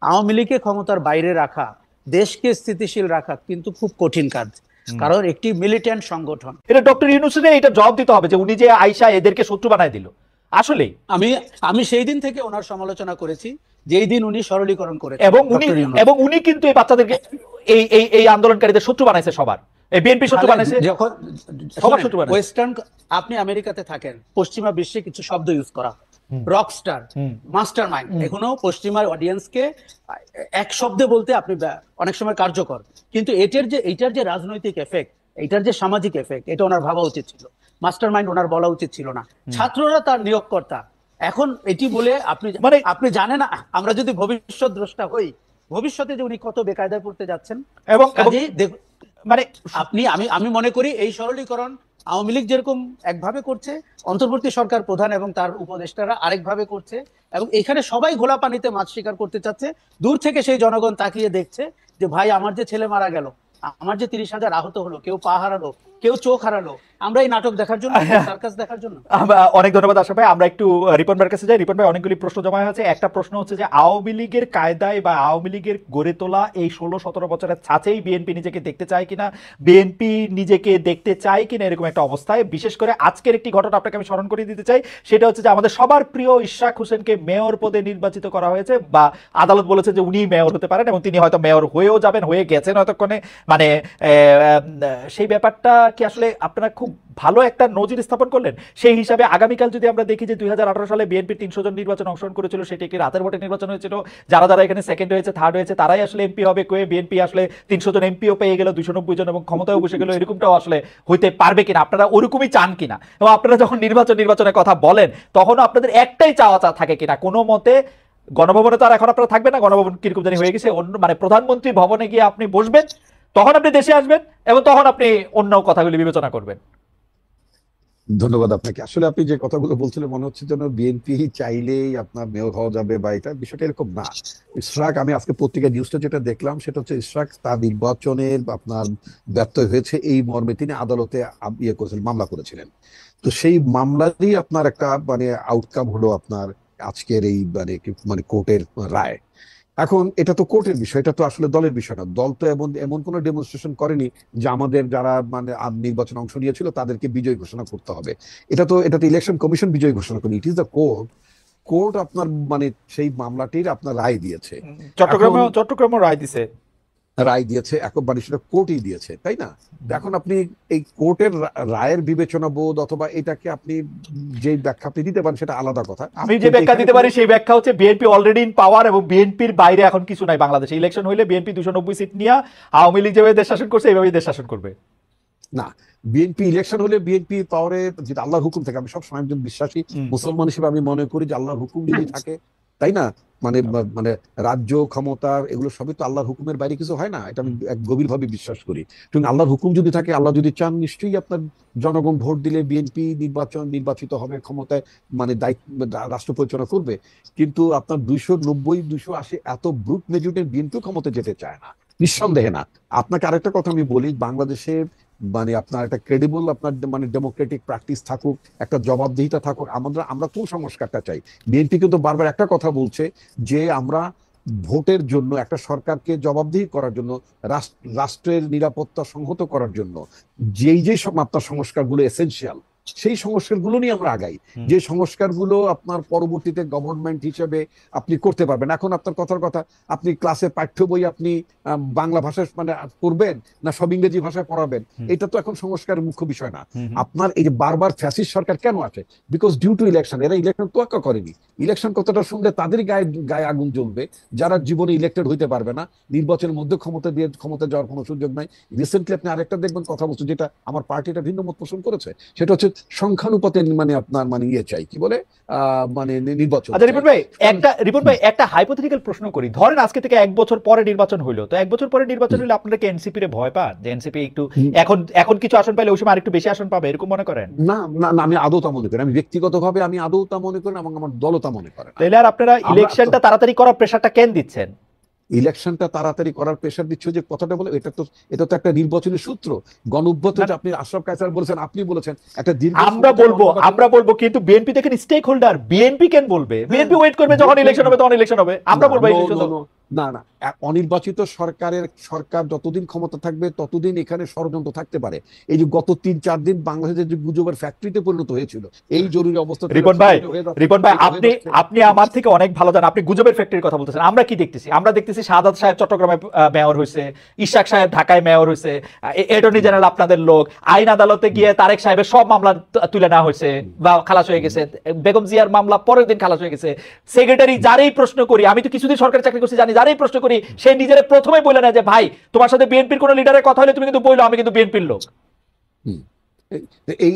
আওয়ামী লীগকে ক্ষমতার বাইরে রাখা, দেশকে স্থিতিশীল রাখা কিন্তু খুব কঠিন কাজ, কারণ একটি মিলিটেন্ট সংগঠন। এটা ডক্টর ইউনূসের এটা জবাব দিতে হবে যে উনি যে আইসা এদেরকে শত্রু বানায় দিল। আসলেই আমি আমি সেই দিন থেকে ওনার সমালোচনা করেছি, যেই দিন উনি সরলীকরণ করেছেন, এবং উনি কিন্তু এই বাচ্চাদেরকে এই এই এই আন্দোলনকারীদের শত্রু বানাইছে, সবার এই বিএনপি শত্রু বানাইছে, যখন সবার শত্রু বানাইছে। ওয়েস্টার্ন, আপনি আমেরিকাতে থাকেন, পশ্চিমা বিশ্বে কিছু শব্দ ইউজ করা, রকস্টার, মাস্টারমাইন্ড, এখনো পশ্চিমা অডিয়েন্সকে এক শব্দে বলতে আপনি অনেক সময় কার্যকর, কিন্তু এইটার যে রাজনৈতিক এফেক্ট, এইটার যে সামাজিক এফেক্ট, এটা ওনার ভাবা উচিত ছিল। মাস্টারমাইন্ড ওনার বলা উচিত ছিল না, ছাত্ররা তার নিয়োগকর্তা। এখন এটি বলে আপনি জানেন না, আমরা যদি ভবিষ্যৎ দ্রষ্টা হই, ভবিষ্যতে যে উনি কত বেকায়দায় পড়তে যাচ্ছেন। এবং মানে আমি মনে করি এই সরলীকরণ আওয়ামী লীগ যেরকম একভাবে করছে, অন্তর্বর্তী সরকার প্রধান এবং তার উপদেষ্টারা আরেকভাবে করছে, এবং এখানে সবাই ঘোলা পানিতে মাছ শিকার করতে চাচ্ছে। দূর থেকে সেই জনগণ তাকিয়ে দেখছে যে ভাই, আমার যে ছেলে মারা গেল, আমার যে 30,000 আহত হলো, কেউ পা হারালো, কেউ চোখ হারালো, আমরা এই নাটক দেখার জন্য, সার্কাস দেখার জন্য। অনেক ধন্যবাদ আশরাফ ভাই। আমরা একটু রিপন ভাইয়ের কাছে যাই। রিপন ভাই, অনেকগুলি প্রশ্ন জমা হয়েছে। একটা প্রশ্ন হচ্ছে যে আওয়ামী লীগের কায়দায় বা আওয়ামী লীগের গড়ে তোলা এই 16-17 বছরের ছাঁচেই বিএনপি নিজেকে দেখতে চায় কিনা, বিএনপি নিজেকে দেখতে চায় কিনা এরকম একটা অবস্থায়। বিশেষ করে আজকের একটি ঘটনা আপনাকে আমি স্মরণ করে দিতে চাই, সেটা হচ্ছে যে আমাদের সবার প্রিয় ইশরাক হোসেনকে মেয়র পদে নির্বাচিত করা হয়েছে, বা আদালত বলেছে যে উনি মেয়র হতে পারেন এবং তিনি হয়তো মেয়র হয়েও যাবেন, হয়ে গেছেন হয়তক্ষণে। মানে সেই ব্যাপারটা কি আসলে আপনারা খুব ভালো একটা নজির স্থাপন করলেন? সেই হিসাবে আগামীকাল যদি আমরা দেখি যে 2018 সালে বিএনপি 300 জন নির্বাচনে অংশগ্রহণ করেছিল, সেটি একটি রাতের ভোটে নির্বাচন হয়েছিল, যারা যারা এখানে সেকেন্ড হয়েছে, থার্ড হয়েছে, তারাই আসলে এমপি হবে, কয়ে বিএনপি আসলে 300 জন এমপিও পেয়ে গেল, 290 জন, এবং ক্ষমতায় বসে গেল। এরকমটাও আসলে হইতে পারবে কিনা, আপনারা ওরকমই চান কিনা? এবং আপনারা যখন নির্বাচনের কথা বলেন, তখন আপনাদের একটাই চাওয়া থাকে কিনা কোনো মতে গণভবনে তো আর এখন আপনারা থাকবেন না, গণভবন কিরকম জানি হয়ে গেছে, অন্য মানে প্রধানমন্ত্রী ভবনে গিয়ে আপনি বসবেন, তখন আপনি দেশে আসবেন এবং তখন আপনি অন্য কথাগুলি বিবেচনা করবেন। ধন্যবাদ আপনাকে। আসলে আপনি যে কথাগুলো বলছিলেন, মনে হচ্ছে যেন বিএনপি চাইলেই আপনার মেয়র হওয়া যাবে, বা এটা বিষয়টা এরকম না। ইশরাক, আমি আজকে পত্রিকা নিউজটা যেটা দেখলাম, সেটা হচ্ছে ইশরাক তার নির্বাচনের আপনার ব্যর্থ হয়েছে এই মর্মে তিনি আদালতে করেছিলেন, মামলা করেছিলেন। তো সেই মামলারই আপনার একটা মানে আউটকাম হলো আপনার আজকের এই মানে কোর্টের রায়। এখন এটা তো কোর্টের বিষয়, এটা তো আসলে দলের বিষয় না। দল তো এমন কোনো ডেমনস্ট্রেশন করেনি যে আমাদের যারা মানে নির্বাচনে অংশ নিয়েছিল তাদেরকে বিজয়ী ঘোষণা করতে হবে। এটা তো ইলেকশন কমিশন বিজয়ী ঘোষণা করেনি, it is the court. Court আপনার মানে সেই মামলাটির আপনার রায় দিয়েছে, চট্টগ্রামে রায় দিয়েছে, এখন মানে সেটা কোর্টই দিয়েছে, তাই না? এখন আপনি এই কোর্টের রায়ের বিবেচনা বোধ অথবা এটাকে আপনি যে ব্যাখ্যা আপনি দিতে পারেন সেটা আলাদা কথা। আমি যে ব্যাখ্যা দিতে পারি সেই ব্যাখ্যা হচ্ছে বিএনপি অলরেডি ইন পাওয়ার এবং বিএনপির বাইরে এখন কিছু নাই বাংলাদেশে। ইলেকশন হইলে বিএনপি 290 সিট নিয়ে আওয়ামী লীগ যেভাবে দেশ শাসন করছে এইভাবেই দেশ শাসন করবে না। বিএনপি ইলেকশন হলে বিএনপি পাওয়ারে যদি আল্লাহর হুকুম থাকে, আমি সবসময় একজন বিশ্বাসী মুসলমান হিসেবে আমি মনে করি যে আল্লাহর হুকুম যদি থাকে, তাই না, মানে মানে রাজ্য ক্ষমতা এগুলো সবই তো আল্লাহর হুকুমের বাইরে কিছু হয় না, এটা আমি গভীরভাবে বিশ্বাস করি। কিন্তু আল্লাহর হুকুম যদি থাকে, আল্লাহ যদি চান, নিশ্চয়ই আপনার জনগণ ভোট দিলে বিএনপি নির্বাচিত হবে, ক্ষমতায় মানে রাষ্ট্র পরিচালনা করবে। কিন্তু আপনার 290-280 এত ব্রুট মেজরিটি বিএনপি ক্ষমতা যেতে চায় না, নিঃসন্দেহে না। আপনাকে আরেকটা কথা আমি বলি, বাংলাদেশে মানে আপনার একটা ক্রেডিবল আপনার মানে ডেমোক্রেটিক প্র্যাকটিস থাকুক, একটা জবাবদিহিতা থাকুক। আমরা কোন সংস্কারটা চাই? বিএনপি কিন্তু বারবার একটা কথা বলছে যে আমরা ভোটের জন্য, একটা সরকারকে জবাবদিহি করার জন্য, রাষ্ট্রের নিরাপত্তা সংহত করার জন্য যেই সব আপনার সংস্কারগুলো এসেনশিয়াল, সেই সংস্কারগুলো নিয়ে আমরা আগাই, যে সংস্কারগুলো আপনার পরবর্তীতে গভর্নমেন্ট হিসেবে আপনি করতে পারবেন। এখন আপনার কথার কথা, আপনি ক্লাসে পাঠ্য বই আপনি বাংলা ভাষায় মানে পড়বেন না সব ইংরেজি ভাষায় পড়াবেন, এটা তো এখন সংস্কারের মুখ্য বিষয় না। আপনার এই যে বারবার ফ্যাসিস্ট সরকার কেন আছে? Because due to election. এরা ইলেকশন তোয়াক্কা করেনি। ইলেকশন কথাটা শুনলে তাদেরই গায়ে আগুন জ্বলবে যারা জীবনে ইলেক্টেড হইতে পারবে না, নির্বাচনের মধ্যে ক্ষমতা যাওয়ার কোনো সুযোগ নাই। রিসেন্টলি আপনি আরেকটা দেখবেন কথা বলছে, যেটা আমার পার্টিটা ভিন্ন মত পোষণ করেছে, সেটা হচ্ছে সংখ্যানুপাতে মানে আপনার মানে চাই, কি বলে মানে নির্বাচন। আচ্ছা রিপন ভাই একটা হাইপোথেটিক্যাল প্রশ্ন করি। ধরেন আজকে থেকে 1 বছর পরে নির্বাচন হইলো, তো 1 বছর পরে নির্বাচন হলে আপনারা কি এনসিপি রে ভয় পান যে এনসিপি একটু এখন কিছু আসন পাইলে ওই সময় আরেকটু বেশি আসন পাবে, এরকম মনে করেন? না না, আমি আদৌ তা মনে করি, আমি ব্যক্তিগতভাবে আমি আদৌ তা মনে করি এবং আমার দলও তা মনে করে। তাহলে আর আপনারা ইলেকশনটা তাড়াতাড়ি করার প্রেসারটা কেন দিচ্ছেন? ইলেকশনটা তাড়াতাড়ি করার প্রেশার দিচ্ছে যে কথাটা বলে, এটা তো একটা নির্বাচনী সূত্র। গণঅভ্যুত্থান আপনি আশরাফ কায়সার বলেছেন, আপনি বলেছেন একটা দীর্ঘ, আমরা বলবো কিন্তু বিএনপি দেখেন স্টেক হোল্ডার, বিএনপি কেন বলবে? বিএনপি ওয়েট করবে যখন ইলেকশন হবে তখন ইলেকশন হবে, আমরা বলবো না না, অনির্বাচিত সরকার যতদিন ক্ষমতা থাকবে ততদিন এখানে ষড়যন্ত্র থাকতে পারে। এই যে গত 3-4 দিন বাংলাদেশের যে গুজবের ফ্যাক্টরিতে পরিণত হয়েছিল, এই জরুরি অবস্থা রিপন ভাই আপনি আমার থেকে অনেক ভালো জানেন, আপনি গুজবের ফ্যাক্টরির কথা বলতেছেন। আমরা কি দেখতেছি? আমরা দেখতেছি শাহাদাত সাহেব চট্টগ্রামে মেয়র হয়েছে, ইশাক সাহেব ঢাকায় মেয়র হয়েছে, অ্যাটর্নি জেনারেল আপনাদের লোক, আইন আদালতে গিয়ে তারেক সাহেবের সব মামলা তুলে নেওয়া হয়েছে বা খালাস হয়ে গেছে, বেগম জিয়ার মামলা পরের দিন খালাস হয়ে গেছে। সেক্রেটারি যারাই প্রশ্ন করি, আমি তো কিছুদিন সরকারি চাকরি করছি জানি, যারাই প্রশ্ন করি সে নিজের প্রথমে বলে না যে ভাই তোমার সাথে বিএনপির কোন লিডারের কথা হলে তুমি কিন্তু বললো আমি কিন্তু বিএনপির লোক।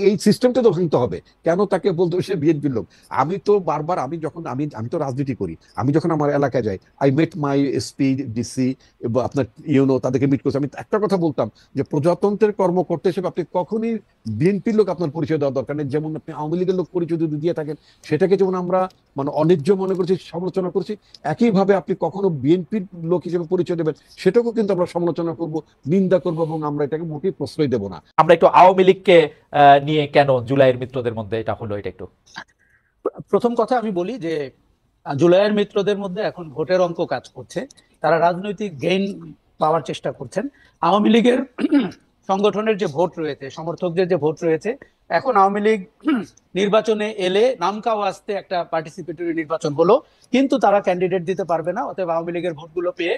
এই সিস্টেমটা তো ভাঙতে হবে। কেন তাকে বলতে হবে সে বিএনপির লোক? আমি তো বারবার, আমি যখন আমি তো রাজনীতি করি, আমি যখন আমার এলাকায় যাই, I met my SP DC আপনার তাদেরকে মিট করছি। আমি একটা কথা বলতাম যে প্রজাতন্ত্রের কর্মকর্তা হিসেবে আপনি কখনই বিএনপির লোক আপনার পরিচয় দেওয়া দরকার নেই। যেমন আপনি আওয়ামী লীগের লোক পরিচয় যদি দিয়ে থাকেন, সেটাকে যেমন আমরা মানে অন্যায্য মনে করছি, সমালোচনা করছি, একইভাবে আপনি কখনো বিএনপির লোক হিসেবে পরিচয় দেবেন, সেটাকেও কিন্তু আমরা সমালোচনা করব, নিন্দা করব, এবং আমরা এটাকে মোটেই প্রশ্রয় দেব না। আমরা একটু আওয়ামী লীগকে নিয়ে কেন জুলাইয়ের মিত্রদের মধ্যে এটা হলো, এটা একটু প্রথম কথা আমি বলি যে জুলাইয়ের মিত্রদের মধ্যে এখন ভোটের অঙ্ক কাজ করছে, তারা রাজনৈতিক গেইন পাওয়ার চেষ্টা করছেন। আওয়ামী লীগের সংগঠনের যে ভোট রয়েছে, সমর্থকদের যে ভোট রয়েছে, এখন আওয়ামী লীগ নির্বাচনে এলে নামকাও আসতে একটা পার্টিসিপেটরি নির্বাচন হলো, কিন্তু তারা ক্যান্ডিডেট দিতে পারবে না। অতএব আওয়ামী লীগের ভোটগুলো পেয়ে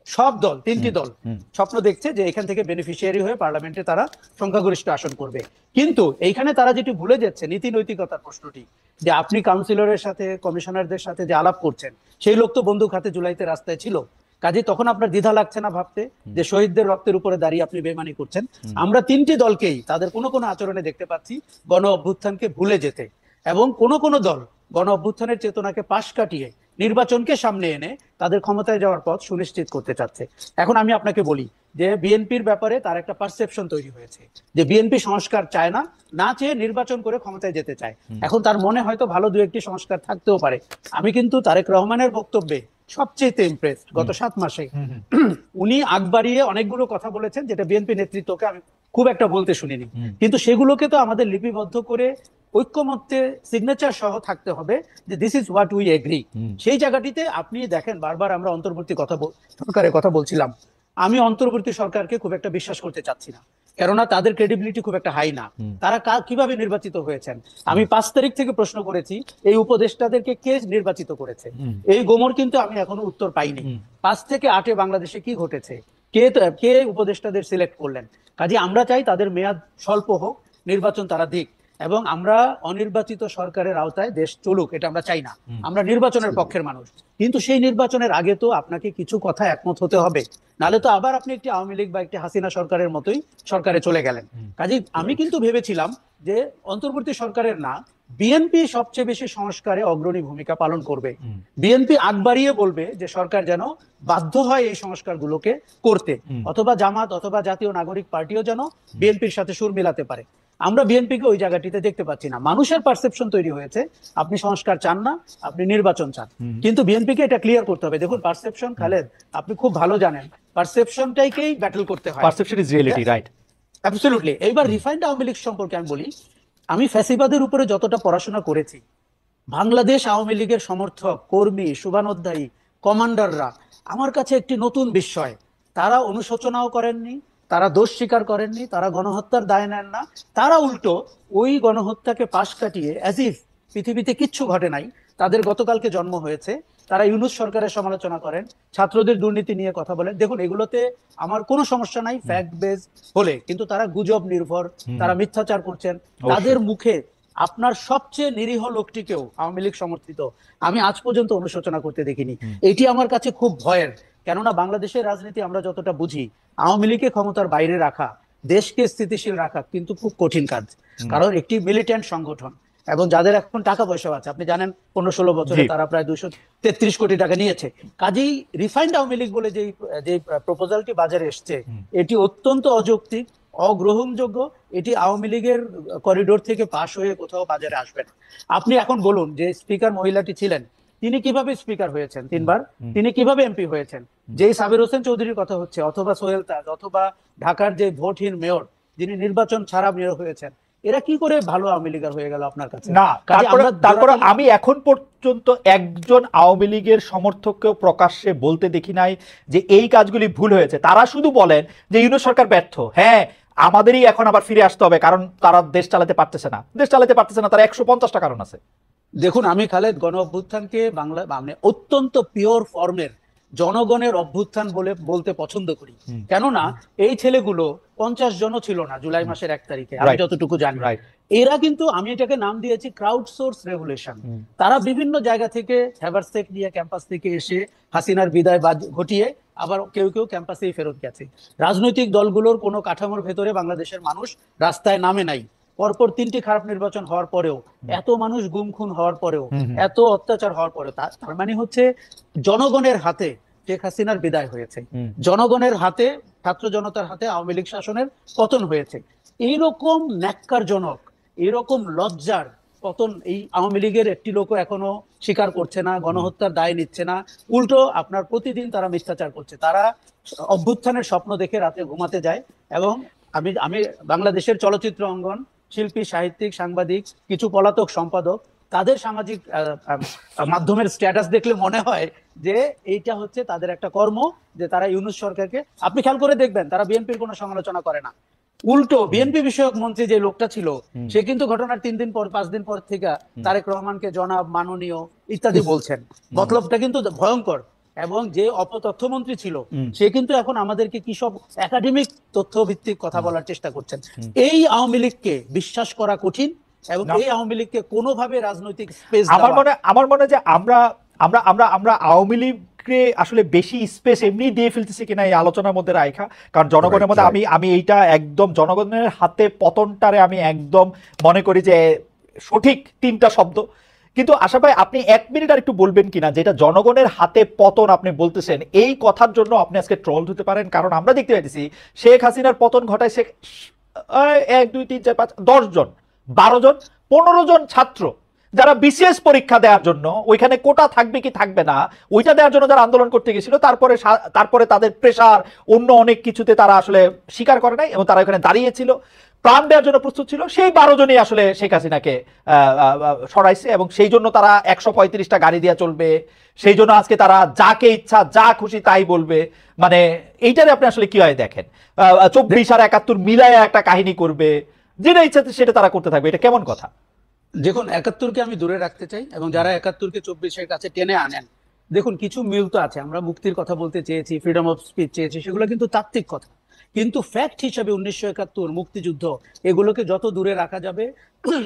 সব দল, 3টি দল স্বপ্ন দেখছে যে এখান থেকে বেনিফিশিয়ারি হয়ে পার্লামেন্টে তারা সংখ্যাগরিষ্ঠ আসন করবে। কিন্তু এইখানে তারা যেটি ভুলে যাচ্ছে নীতি নৈতিকতার প্রশ্নটি, যে আপনি কাউন্সিলরের সাথে কমিশনারদের সাথে যে আলাপ করছেন, সেই লোক তো বন্দুক হাতে জুলাইতে রাস্তায় ছিল। কাজে তখন আপনার দ্বিধা লাগছে না ভাবতে যে শহীদদের রক্তের উপরে দাঁড়িয়ে আপনি বেমানি করছেন? আমরা 3টি দলকেই তাদের কোনো কোনো আচরণে দেখতে পাচ্ছি গণ অভ্যুত্থানকে ভুলে যেতে, এবং কোনো দল গণ অভ্যুত্থানের চেতনাকে পাশ কাটিয়ে নির্বাচনকে সামনে এনে তাদের ক্ষমতায় যাওয়ার পথ সুনিশ্চিত করতে চাচ্ছে। এখন আমি আপনাকে বলি যে বিএনপির ব্যাপারে তার একটা পারসেপশন তৈরি হয়েছে যে বিএনপি সংস্কার চায় না, না চেয়ে নির্বাচন করে ক্ষমতায় যেতে চায়। এখন তার মনে হয়তো ভালো 2-1টি সংস্কার থাকতেও পারে। আমি কিন্তু তারেক রহমানের বক্তব্যে সবচেয়ে ইমপ্রেসড গত 7 মাসে। উনি আগ বাড়িয়ে অনেকগুলো কথা বলেছেন যেটা বিএনপি নেতৃত্বকে আমি খুব একটা বলতে শুনিনি, কিন্তু সেগুলোকে তো আমাদের লিপিবদ্ধ করে ঐক্যমত্যে সিগনেচার সহ থাকতে হবে যে this is what we agri. সেই জায়গাটিতে আপনি দেখেন বারবার আমরা অন্তর্বর্তী সরকারের কথা বলছিলাম। আমি অন্তর্বর্তী সরকারকে খুব একটা বিশ্বাস করতে চাচ্ছি না, কেননা তাদের ক্রেডিবিলিটি খুব একটা হাই না। তারা কিভাবে নির্বাচিত হয়েছেন? আমি 5 তারিখ থেকে প্রশ্ন করেছি এই উপদেষ্টাদেরকে কে নির্বাচিত করেছে, এই গোমর কিন্তু আমি এখনো উত্তর পাইনি। 5 থেকে 8-এ বাংলাদেশে কি ঘটেছে, কে উপদেষ্টাদের সিলেক্ট করলেন? কাজে আমরা চাই তাদের মেয়াদ স্বল্প হোক, নির্বাচন তারা দিক, এবং আমরা অনির্বাচিত সরকারের আওতায় দেশ চলুক, এটা আমরা চাই না। আমরা নির্বাচনের পক্ষের মানুষ, কিন্তু সেই নির্বাচনের আগে তো আপনাকে কিছু কথা একমত হতে হবে, নালে তো আবার আপনি একটি আওয়ামী লীগ বা একটি হাসিনা সরকারের মতোই সরকারে চলে গেলেন। কাজে আমি কিন্তু ভেবেছিলাম যে অন্তর্বর্তী সরকারের না, বিএনপি সবচেয়ে বেশি সংস্কারে অগ্রণী ভূমিকা পালন করবে। বিএনপি আগ বাড়িয়ে বলবে যে সরকার যেন বাধ্য হয় এই সংস্কারগুলোকে করতে, অথবা জামাত অথবা জাতীয় নাগরিক পার্টিও যেন বিএনপির সাথে সুর মিলাতে পারে। আমরা বিএনপিকে ওই জায়গাটিতে দেখতে পাচ্ছি না। মানুষের পারসেপশন তৈরি হয়েছে আপনি সংস্কার চান না, আপনি নির্বাচন চান, কিন্তু বিএনপিকে এটা ক্লিয়ার করতে হবে। দেখুন পারসেপশন, খালেদ আপনি খুব ভালো জানেন, পারসেপশনটাকেই ব্যাটল করতে হয়। Perception is reality, right? Absolutely. এইবার রিফাইন্ড আওয়ামী লীগ সম্পর্কে আমি বলি, আমি ফ্যাসিবাদের উপরে যতটা পড়াশোনা করেছি, বাংলাদেশ আওয়ামী লীগের সমর্থক, কর্মী, শুভানুধ্যায়ী, কমান্ডাররা আমার কাছে একটি নতুন বিস্ময়। তারা অনুশোচনাও করেননি, তারা দোষ স্বীকার করেননি, তারা গণহত্যার দায় নেন না, তারা উল্টো ওই গণহত্যাকে পাশ কাটিয়ে অ্যাজ ইফ পৃথিবীতে কিচ্ছু ঘটে নাই, তাদের গতকালকে জন্ম হয়েছে, তারা ইউনূস সরকারের সমালোচনা করেন, ছাত্রদের দুর্নীতি নিয়ে কথা বলেন। দেখুন এগুলোতে আমার কোনো সমস্যা নাই ফ্যাক্ট বেস হলে, কিন্তু তারা গুজব নির্ভর, তারা মিথ্যাচার করছেন। তাদের মুখে আপনার সবচেয়ে নিরীহ লোকটিকেও আওয়ামী লীগ সমর্থিত আমি আজ পর্যন্ত অনুশোচনা করতে দেখিনি। এটি আমার কাছে খুব ভয়ের, কেননা বাংলাদেশের রাজনীতি আমরা যতটা বুঝি, আওয়ামী লীগকে ক্ষমতার বাইরে রাখা, দেশকে স্থিতিশীল রাখা কিন্তু খুব কঠিন কাজ। কারণ একটি মিলিটেন্ট সংগঠন, এবং যাদের এখন টাকা পয়সা আছে, আপনি জানেন 15-16 বছরে তারা প্রায় 233 কোটি টাকা নিয়েছে। কাজেই রিফাইন্ড আওয়ামী লীগ বলে যে প্রপোজালটি বাজারে এসছে, এটি অত্যন্ত অযৌক্তিক, অগ্রহণযোগ্য। এটি আওয়ামী লীগের করিডোর থেকে পাশ হয়ে কোথাও বাজারে আসবে না। আপনি এখন বলুন যে স্পিকার মহিলাটি ছিলেন, তিনি কিভাবে স্পিকার হয়েছেন 3 বার, তিনি কিভাবে এমপি হয়েছেন? যেই সাবির হোসেন চৌধুরীর কথা হচ্ছে, অথবা সোহেল তাজ, অথবা ঢাকার যে ভোটহীন মেয়র যিনি নির্বাচন ছাড়া মেয়র হয়েছেন, এরা কি করে ভালো আওয়ামী লীগার হয়ে গেল আপনার কাছে? না, কাজে তারপরে আমি এখন পর্যন্ত একজন আওয়ামী লীগের সমর্থককেও প্রকাশ্যে বলতে দেখি নাই যে এই কাজগুলি ভুল হয়েছে। তারা শুধু বলেন যে ইউনূস সরকার ব্যর্থ। হ্যাঁ, আমাদেরই এখন আবার ফিরে আসতে হবে, কারণ তারা দেশ চালাতে পারতেছে না, তারা 150টা কারণ আছে। দেখুন, আমি খালেদ গণ অভ্যুত্থানকে বাংলা মানে অত্যন্ত পিওর ফর্মের জনগণের অভ্যুত্থান বলে বলতে পছন্দ করি। কেননা এই ছেলেগুলো 50 জনও ছিল না জুলাই মাসের 1 তারিখে, আমি যতটুকু জানি। এরা কিন্তু, আমি এটাকে নাম দিয়েছি ক্রাউড সোর্স রেভলিউশন। তারা বিভিন্ন জায়গা থেকে হ্যাভারসেক নিয়ে ক্যাম্পাস থেকে এসে হাসিনার বিদায় ঘটিয়ে আবার কেউ কেউ ক্যাম্পাসেই ফেরত গেছে। রাজনৈতিক দলগুলোর কোনো কাঠামোর ভেতরে বাংলাদেশের মানুষ রাস্তায় নামে নাই। পরপর 3টি খারাপ নির্বাচন হওয়ার পরেও, এত মানুষ গুম খুন হওয়ার পরেও, এত অত্যাচার হওয়ার পরেও, তার মানে হচ্ছে জনগণের হাতে শেখ হাসিনার বিদায় হয়েছে, জনগণের হাতে, ছাত্র জনতার হাতে আওয়ামী লীগ শাসনের পতন হয়েছে। এইরকম ন্যাক্কারজনক, এরকম লজ্জার পতন এই আওয়ামী লীগের একটি লোকও এখনো স্বীকার করছে না, গণহত্যার দায় নিচ্ছে না। উল্টো আপনার প্রতিদিন তারা মিথ্যাচার করছে। তারা অভ্যুত্থানের স্বপ্ন দেখে রাতে ঘুমাতে যায়। এবং আমি বাংলাদেশের চলচ্চিত্র অঙ্গন, শিল্পী, সাহিত্যিক, সাংবাদিক, কিছু পলাতক সম্পাদক, তাদের সামাজিক মাধ্যমের স্ট্যাটাস দেখলে মনে হয় যে এইটা হচ্ছে তাদের একটা কর্ম, যে তারা ইউনূস সরকারকে, আপনি খেয়াল করে দেখবেন, তারা বিএনপির কোনো সমালোচনা করে না। উল্টো বিএনপি বিষয়ক মন্ত্রী যে লোকটা ছিল, সে কিন্তু ঘটনার 3 দিন পর 5 দিন পর থেকে তারেক রহমানকে জনাব, মাননীয় ইত্যাদি বলছেন। মতলবটা কিন্তু ভয়ঙ্কর। এবং যে অপতথ্যমন্ত্রী ছিল, সে কিন্তু এখন আমাদেরকে কি সব একাডেমিক তথ্য ভিত্তিক কথা বলার চেষ্টা করছেন। এই আওয়ামী লীগকে বিশ্বাস করা কঠিন, এবং এই আওয়ামী লীগকে কোনোভাবে রাজনৈতিক স্পেস, আমার মনে যে আমরা আমরা আমরা আমরা আওয়ামী লীগকে আসলে বেশি স্পেস এমনি দিয়ে ফেলতেছি কিনা এই আলোচনার মধ্যে রাখা। কারণ জনগণের মধ্যে আমি এইটা একদম জনগণের হাতে পতনটারে আমি একদম মনে করি যে সঠিক 3টা শব্দ। কিন্তু আশা ভাই, আপনি 1 মিনিট আর একটু বলবেন কিনা, যেটা জনগণের হাতে পতন আপনি বলতেছেন, এই কথার জন্য আপনি আজকে ট্রল হতে পারেন। কারণ আমরা দেখতে পাইতেছি শেখ হাসিনার পতন ঘটায় 1 2 3 4 5 10 জন, 12 জন, 15 জন ছাত্র যারা বিশেষ পরীক্ষা দেওয়ার জন্য, ওইখানে কোটা থাকবে কি থাকবে না ওইটা দেওয়ার জন্য যারা আন্দোলন করতে গেছিল, তারপরে তাদের প্রেশার, অন্য অনেক কিছুতে তারা আসলে স্বীকার করে নাই এবং তারা ওখানে দাঁড়িয়েছিল, প্রাণ দেওয়ার জন্য প্রস্তুত ছিল। সেই 12 জনই আসলে শেখ হাসিনাকে সরাইছে, এবং সেই জন্য তারা 135টা গাড়ি দিয়ে চলবে, সেই জন্য আজকে তারা যাকে ইচ্ছা যা খুশি তাই বলবে। মানে এইটারে আপনি আসলে কি হয় দেখেন, 24 আর 71 মিলায় একটা কাহিনী করবে, যেটা ইচ্ছা সেটা তারা করতে থাকবে। এটা কেমন কথা? দেখুন, 71কে আমি দূরে রাখতে চাই, এবং যারা 71কে 24-এর কাছে টেনে আনেন, দেখুন কিছু মিল তো আছে। আমরা মুক্তির কথা বলতে চেয়েছি, ফ্রিডম অফ স্পিচ চেয়েছি, সেগুলো কিন্তু তাত্ত্বিক কথা। কিন্তু ফ্যাক্ট হিসাবে 1971 মুক্তিযুদ্ধ, এগুলোকে যত দূরে রাখা যাবে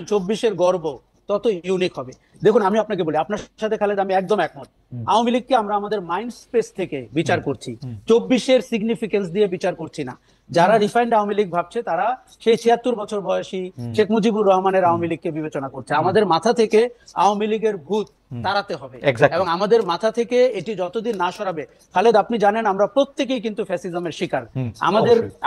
24-এর গর্ব তত ইউনিক হবে। দেখুন, আমি আপনাকে বলি, আপনার সাথে খালেদ আমি একদম একমত। আওয়ামী লীগকে আমরা আমাদের মাইন্ড স্পেস থেকে বিচার করছি, 24-এর সিগনিফিকেন্স দিয়ে বিচার করছি না। যারা রিফাইন্ড আওয়ামী লীগ ভাবছে, তারা সেই 76 বছর বয়সী শেখ মুজিবুর রহমানের আওয়ামী লীগকে বিবেচনা করছে। আমাদের মাথা থেকে আওয়ামী লীগের ভূত তাড়াতে হবে, এবং আমাদের মাথা থেকে এটি যতদিন না সরাবে, খালেদ আপনি জানেন আমরা প্রত্যেকেই কিন্তু ফ্যাসিজমের শিকার।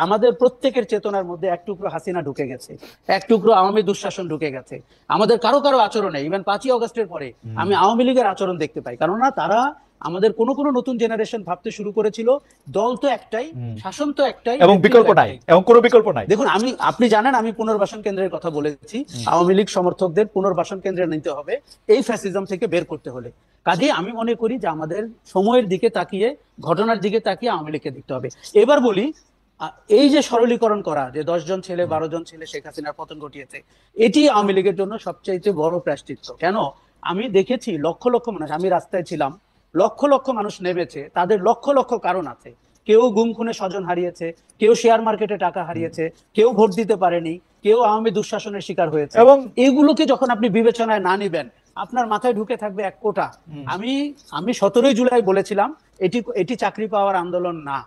আমাদের প্রত্যেকের চেতনার মধ্যে এক টুকরো হাসিনা ঢুকে গেছে, এক টুকরো আওয়ামী দুঃশাসন ঢুকে গেছে। আমাদের কারো কারো আচরণে, ইভেন 5ই অগস্টের পরে আমি আওয়ামী লীগের আচরণ দেখতে পাই। কেননা তারা আমাদের কোনো নতুন জেনারেশন ভাবতে শুরু করেছিল, দল তো একটাই, শাসন তো একটাই, এবং বিকল্প নাই, এবং কোনো বিকল্প নাই। দেখুন, আপনি জানেন আমি পুনর্বাসন কেন্দ্রের কথা বলেছি। আওয়ামী লীগ সমর্থকদের পুনর্বাসন কেন্দ্রে নিতে হবে এই ফ্যাসিজম থেকে বের করতে হলে। কাজেই আমি মনে করি যে আমাদের সময়ের দিকে তাকিয়ে, ঘটনার দিকে তাকিয়ে আওয়ামী লীগকে দেখতে হবে। এবার বলি, এই যে সরলীকরণ করা, যে 10 জন ছেলে 12 জন ছেলে শেখ হাসিনার পতন ঘটিয়েছে, এটি আওয়ামী লীগের জন্য সবচাইতে বড় প্রায়শ্চিত্ত। কেন? আমি দেখেছি লক্ষ লক্ষ মানুষ, আমি রাস্তায় ছিলাম, লক্ষ লক্ষ মানুষ নেমেছে, তাদের লক্ষ লক্ষ কারণ আছে। কেউ গুম খুনে স্বজন হারিয়েছে, কেউ শেয়ার মার্কেটে টাকা হারিয়েছে, কেউ ভোট দিতে পারেনি, কেউ আওয়ামী দুঃশাসনের শিকার হয়েছে। এবং এগুলোকে যখন আপনি বিবেচনায় না নিবেন, আপনার মাথায় ঢুকে থাকবে এক কোটা। আমি 17ই জুলাই বলেছিলাম, এটি চাকরি পাওয়ার আন্দোলন না,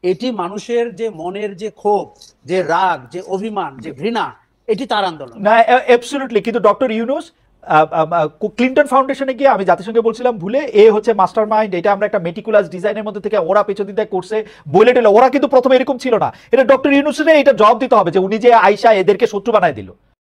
এটি মানুষের যে মনের যে ক্ষোভ, যে রাগ, যে অভিমান, যে ঘৃণা, এটি তার আন্দোলন। না, অ্যাবসলিউটলি। কিন্তু ডক্টর ইউনূস ক্লিন্টন ফাউন্ডেশনে গিয়ে আমি জাতিসংঘে বলছিলাম ভুলে, এ হচ্ছে মাস্টার মাইন্ড, এটা আমরা একটা মেটিকুলাস ডিজাইনের মধ্যে থেকে ওরা পেছন দিতে করছে বলে টেলে। ওরা কিন্তু প্রথমে এরকম ছিল না। এটা ডক্টর ইউনূসের এটা জবাব দিতে হবে যে উনি যে আইসা এদেরকে শত্রু বানায় দিল।